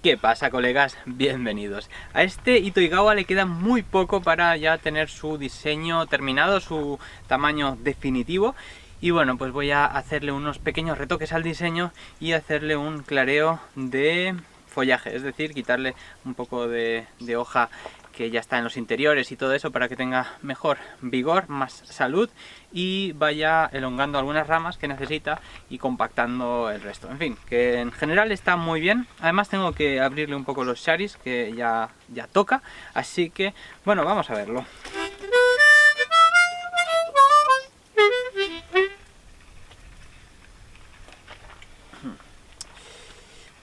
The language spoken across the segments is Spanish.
¿Qué pasa, colegas? Bienvenidos. A este Itoigawa le queda muy poco para ya tener su diseño terminado, su tamaño definitivo. Y bueno, pues voy a hacerle unos pequeños retoques al diseño y hacerle un clareo de follaje, es decir, quitarle un poco de hoja que ya está en los interiores y todo eso para que tenga mejor vigor, más salud y vaya elongando algunas ramas que necesita y compactando el resto. En fin, que en general está muy bien. Además tengo que abrirle un poco los charis, que ya toca, así que bueno, vamos a verlo.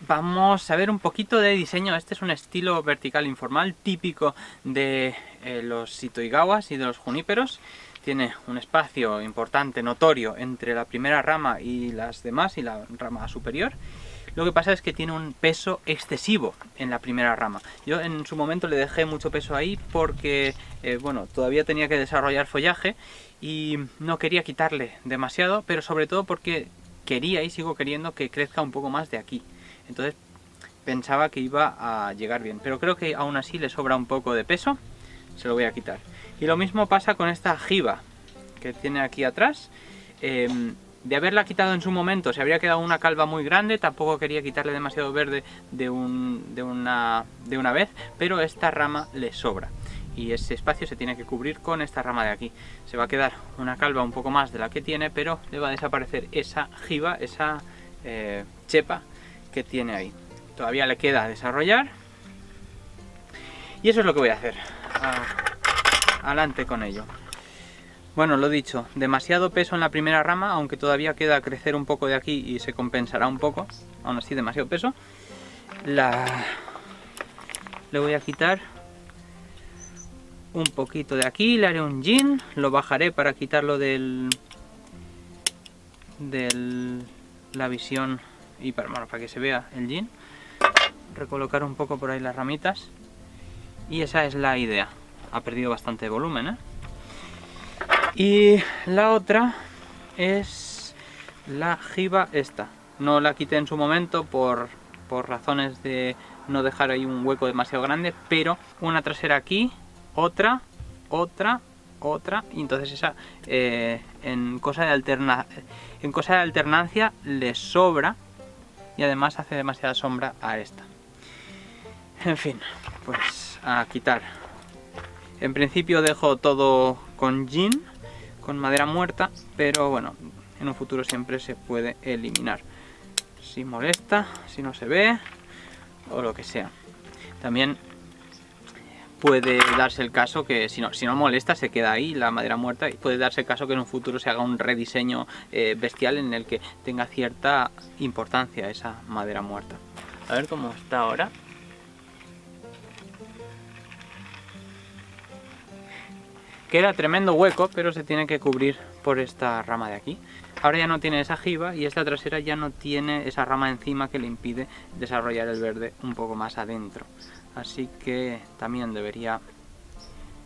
Vamos a ver un poquito de diseño. Este es un estilo vertical informal típico de los Itoigawas y de los juníperos. Tiene un espacio importante, notorio, entre la primera rama y las demás y la rama superior. Lo que pasa es que tiene un peso excesivo en la primera rama. Yo en su momento le dejé mucho peso ahí porque bueno, todavía tenía que desarrollar follaje y no quería quitarle demasiado, pero sobre todo porque quería y sigo queriendo que crezca un poco más de aquí. Entonces pensaba que iba a llegar bien, pero creo que aún así le sobra un poco de peso, se lo voy a quitar. Y lo mismo pasa con esta jiba que tiene aquí atrás. De haberla quitado en su momento se habría quedado una calva muy grande, tampoco quería quitarle demasiado verde de una vez, pero esta rama le sobra. Y ese espacio se tiene que cubrir con esta rama de aquí. Se va a quedar una calva un poco más de la que tiene, pero le va a desaparecer esa jiba, esa chepa que tiene ahí. Todavía le queda desarrollar y eso es lo que voy a hacer. Adelante con ello. Bueno, lo dicho, demasiado peso en la primera rama, aunque todavía queda crecer un poco de aquí y se compensará un poco, aún así demasiado peso. Le voy a quitar un poquito de aquí, le haré un jin, lo bajaré para quitarlo de la visión y para que se vea el jin. Recolocar un poco por ahí las ramitas y esa es la idea. Ha perdido bastante volumen, ¿eh? Y la otra es la jiba esta. No la quité en su momento por razones de no dejar ahí un hueco demasiado grande, pero una trasera aquí, otra, y entonces esa en cosa de alternancia le sobra y además hace demasiada sombra a esta. En fin, pues a quitar. En principio dejo todo con jin, con madera muerta, pero bueno, en un futuro siempre se puede eliminar. Si molesta, si no se ve, o lo que sea. También puede darse el caso que si no molesta se queda ahí la madera muerta y puede darse el caso que en un futuro se haga un rediseño bestial en el que tenga cierta importancia esa madera muerta. A ver cómo está ahora. Queda tremendo hueco, pero se tiene que cubrir por esta rama de aquí. Ahora ya no tiene esa jiba y esta trasera ya no tiene esa rama encima que le impide desarrollar el verde un poco más adentro. Así que también debería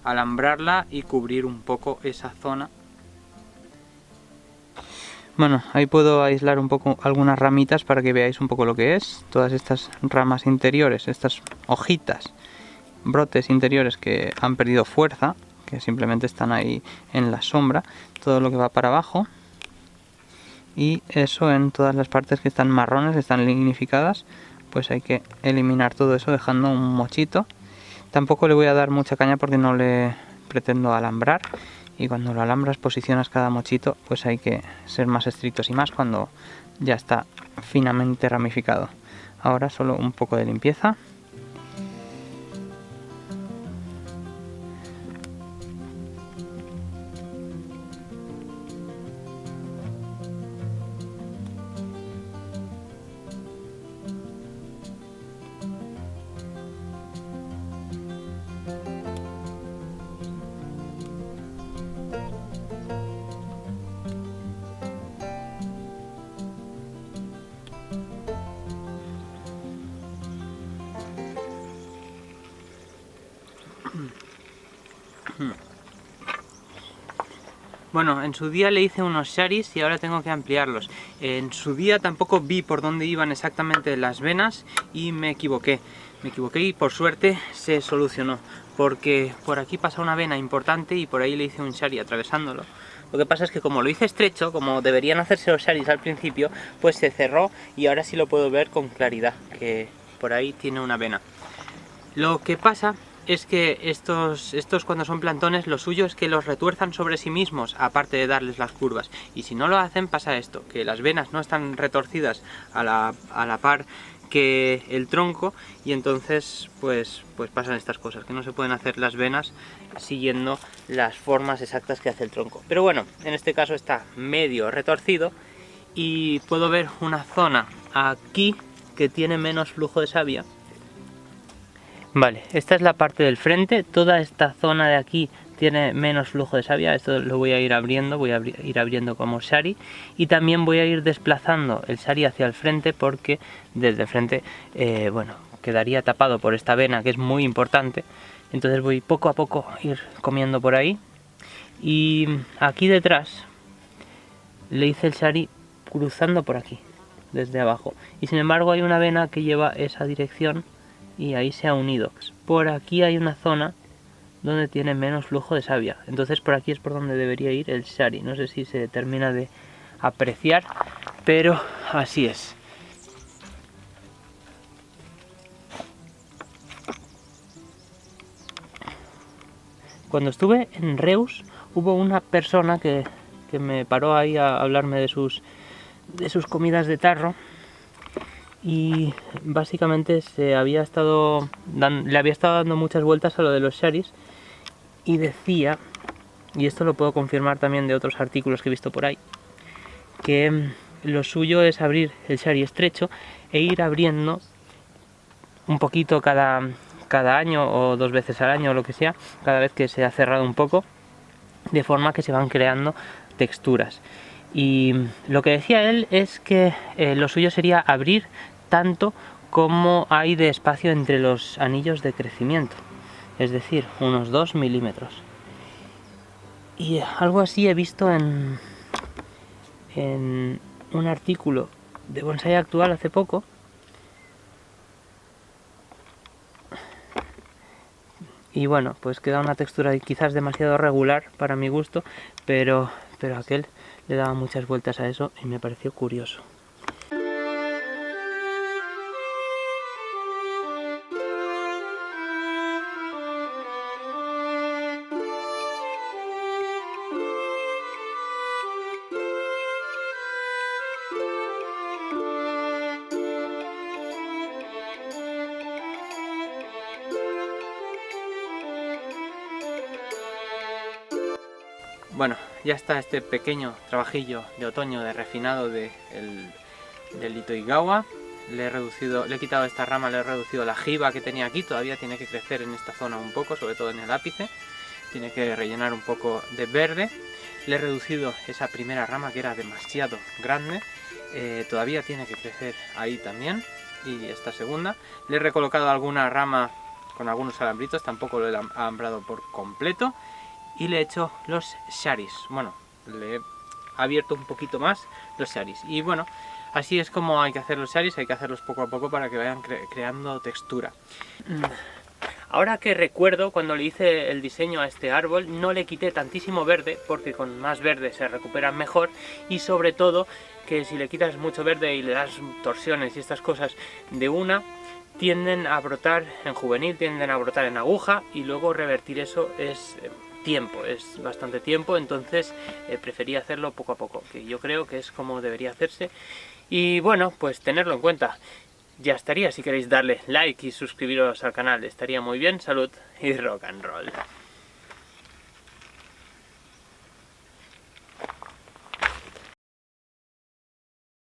alambrarla y cubrir un poco esa zona. Bueno, ahí puedo aislar un poco algunas ramitas para que veáis un poco lo que es. Todas estas ramas interiores, estas hojitas, brotes interiores que han perdido fuerza, que simplemente están ahí en la sombra, todo lo que va para abajo, y eso en todas las partes que están marrones, están lignificadas, pues hay que eliminar todo eso dejando un mochito. Tampoco le voy a dar mucha caña porque no le pretendo alambrar, y cuando lo alambras posicionas cada mochito, pues hay que ser más estrictos y más cuando ya está finamente ramificado. Ahora solo un poco de limpieza. Bueno, en su día le hice unos sharis y ahora tengo que ampliarlos. En su día tampoco vi por dónde iban exactamente las venas y me equivoqué. Me equivoqué y por suerte se solucionó, porque por aquí pasa una vena importante y por ahí le hice un shari atravesándolo. Lo que pasa es que como lo hice estrecho, como deberían hacerse los sharis al principio, pues se cerró y ahora sí lo puedo ver con claridad, que por ahí tiene una vena. Lo que pasa es que estos cuando son plantones, lo suyo es que los retuerzan sobre sí mismos, aparte de darles las curvas. Y si no lo hacen, pasa esto, que las venas no están retorcidas a la par que el tronco, y entonces pues pasan estas cosas, que no se pueden hacer las venas siguiendo las formas exactas que hace el tronco. Pero bueno, en este caso está medio retorcido y puedo ver una zona aquí que tiene menos flujo de savia. Vale, esta es la parte del frente, toda esta zona de aquí tiene menos flujo de savia, esto lo voy a ir abriendo, ir abriendo como shari, y también voy a ir desplazando el shari hacia el frente porque desde el frente, bueno, quedaría tapado por esta vena que es muy importante, entonces voy poco a poco a ir comiendo por ahí, y aquí detrás le hice el shari cruzando por aquí, desde abajo, y sin embargo hay una vena que lleva esa dirección y ahí se ha unido. Por aquí hay una zona donde tiene menos flujo de savia, entonces por aquí es por donde debería ir el shari. No sé si se termina de apreciar, pero así es. Cuando estuve en Reus hubo una persona que me paró ahí a hablarme de sus comidas de tarro, y básicamente le había estado dando muchas vueltas a lo de los sharis y decía, y esto lo puedo confirmar también de otros artículos que he visto por ahí, que lo suyo es abrir el shari estrecho e ir abriendo un poquito cada año o 2 veces al año o lo que sea, cada vez que se ha cerrado un poco, de forma que se van creando texturas. Y lo que decía él es que lo suyo sería abrir tanto como hay de espacio entre los anillos de crecimiento, es decir, unos 2 milímetros. Y algo así he visto en un artículo de Bonsai Actual hace poco, y bueno, pues queda una textura quizás demasiado regular para mi gusto, pero aquel le daba muchas vueltas a eso y me pareció curioso. Bueno, ya está este pequeño trabajillo de otoño de refinado del Itoigawa. Le he quitado esta rama, le he reducido la jiba que tenía aquí, todavía tiene que crecer en esta zona un poco, sobre todo en el ápice. Tiene que rellenar un poco de verde. Le he reducido esa primera rama que era demasiado grande, todavía tiene que crecer ahí también. Y esta segunda. Le he recolocado alguna rama con algunos alambritos, tampoco lo he alambrado por completo. Y le he hecho los sharis, bueno, le he abierto un poquito más los sharis. Y bueno, así es como hay que hacer los sharis, hay que hacerlos poco a poco para que vayan creando textura. Ahora que recuerdo, cuando le hice el diseño a este árbol, no le quité tantísimo verde, porque con más verde se recuperan mejor, y sobre todo que si le quitas mucho verde y le das torsiones y estas cosas de una, tienden a brotar en juvenil, tienden a brotar en aguja, y luego revertir eso es bastante tiempo, entonces preferí hacerlo poco a poco, que yo creo que es como debería hacerse. Y bueno, pues tenerlo en cuenta. Ya estaría, si queréis darle like y suscribiros al canal, estaría muy bien. Salud y rock and roll.